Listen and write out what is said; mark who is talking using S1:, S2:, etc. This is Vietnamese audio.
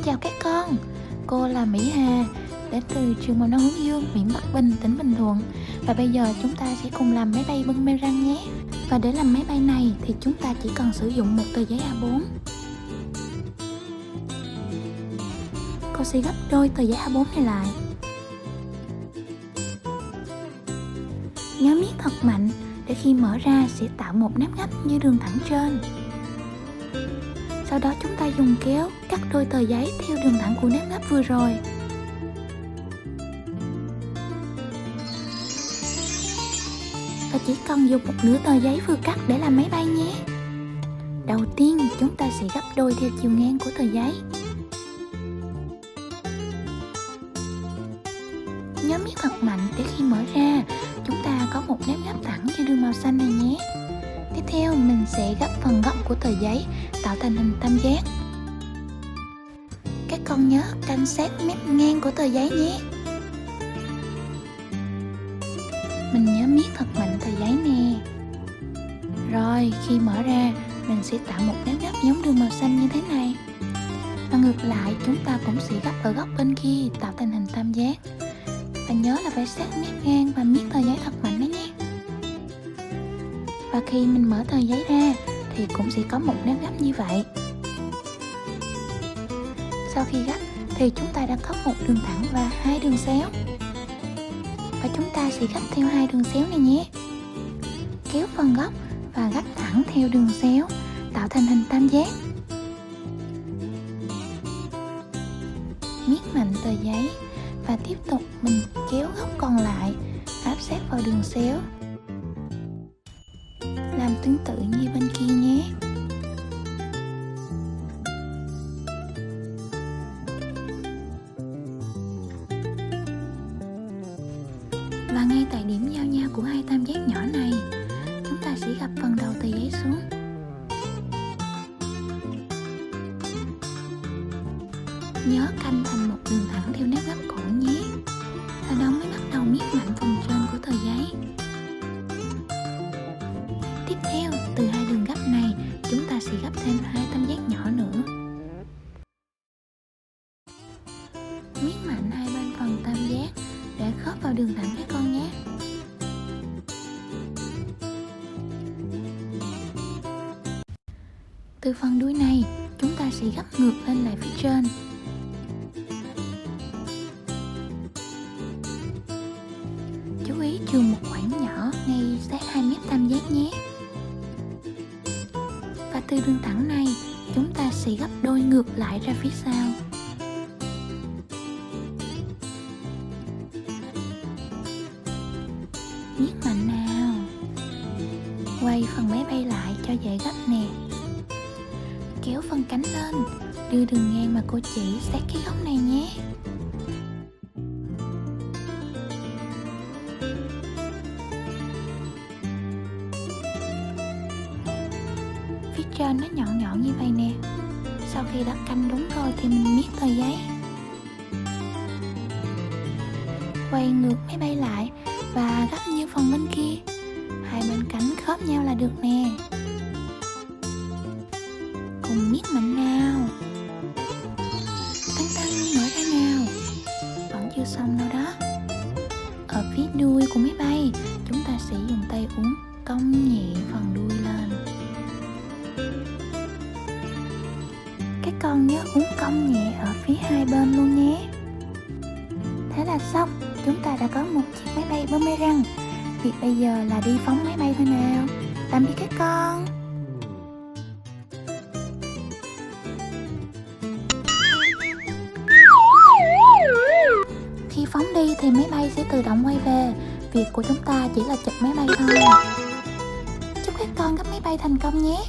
S1: chào các con. Cô là Mỹ Hà, đến từ trường mầm non Hướng Dương, huyện Bắc Bình, tỉnh Bình Thuận. Và bây giờ chúng ta sẽ cùng làm máy bay boomerang nhé. Và để làm máy bay này thì chúng ta chỉ cần sử dụng một tờ giấy A4. Cô sẽ gấp đôi tờ giấy A4 này lại. Nhớ miết thật mạnh để khi mở ra sẽ tạo một nếp gấp như đường thẳng trên. Sau đó chúng ta dùng kéo cắt đôi tờ giấy theo đường thẳng của nếp gấp vừa rồi. Và chỉ cần dùng một nửa tờ giấy vừa cắt để làm máy bay nhé. Đầu tiên chúng ta sẽ gấp đôi theo chiều ngang của tờ giấy. Nhớ miết thật mạnh để khi mở ra chúng ta có một nếp gấp thẳng như đường màu xanh này nhé. Tiếp theo mình sẽ gấp phần góc của tờ giấy tạo thành hình tam giác. Các con nhớ canh sát mép ngang của tờ giấy nhé. Mình nhớ miết thật mạnh tờ giấy nè. Rồi khi mở ra mình sẽ tạo một nếp gấp giống đường màu xanh như thế này. Và ngược lại chúng ta cũng sẽ gấp ở góc bên kia tạo thành hình tam giác. Và nhớ là phải sát mép ngang và miết tờ giấy thật mạnh đó nhé. Và khi mình mở tờ giấy ra thì cũng sẽ có một nếp gấp như vậy. Sau khi gấp thì chúng ta đã có một đường thẳng và hai đường xéo. Và chúng ta sẽ gấp theo hai đường xéo này nhé. Kéo phần góc và gấp thẳng theo đường xéo tạo thành hình tam giác. Miết mạnh tờ giấy và tiếp tục mình kéo góc còn lại áp sát vào đường xéo. Làm tương tự như bên kia nhé. Và ngay tại điểm giao nhau của hai tam giác nhỏ này, chúng ta sẽ gập phần đầu tờ giấy xuống. Nhớ canh thành một đường thẳng theo nếp gấp cũ nhé. Sau đó mới bắt đầu miết mạnh phần trên của tờ giấy. Tiếp theo, từ hai đường gấp này, chúng ta sẽ gấp thêm hai tam giác nhỏ nữa. Miết mạnh hai bên phần tam giác để khớp vào đường thẳng các con nhé. Từ phần đuôi này, chúng ta sẽ gấp ngược lên lại phía trên. Chú ý chườm một khoảng nhỏ ngay sát 2 mét tam giác nhé. Và từ đường thẳng này, chúng ta sẽ gấp đôi ngược lại ra phía sau. Miết mạnh nào. Quay phần máy bay lại cho dễ gấp nè. Kéo phần cánh lên, đưa đường ngang mà cô chỉ sát cái góc này nhé. Phía trên nó nhọn nhọn như vậy nè. Sau khi đã canh đúng rồi thì mình miết tờ giấy. Quay ngược máy bay lại và gấp như phần bên kia. Hai bên cánh khớp nhau là được nè. Cùng miết mạnh nào. Tăng tăng mở ra nào. Vẫn chưa xong đâu đó. Ở phía đuôi của máy bay, chúng ta sẽ dùng tay uốn cong nhẹ phần đuôi lên. Các con nhớ uốn cong nhẹ ở phía hai bên luôn nhé. Thế là xong, chúng ta đã có một chiếc máy bay boomerang. Việc bây giờ là đi phóng máy bay thôi nào. Tạm biệt các con. Khi phóng đi thì máy bay sẽ tự động quay về. Việc của chúng ta chỉ là chụp máy bay thôi. Chúc các con gấp máy bay thành công nhé.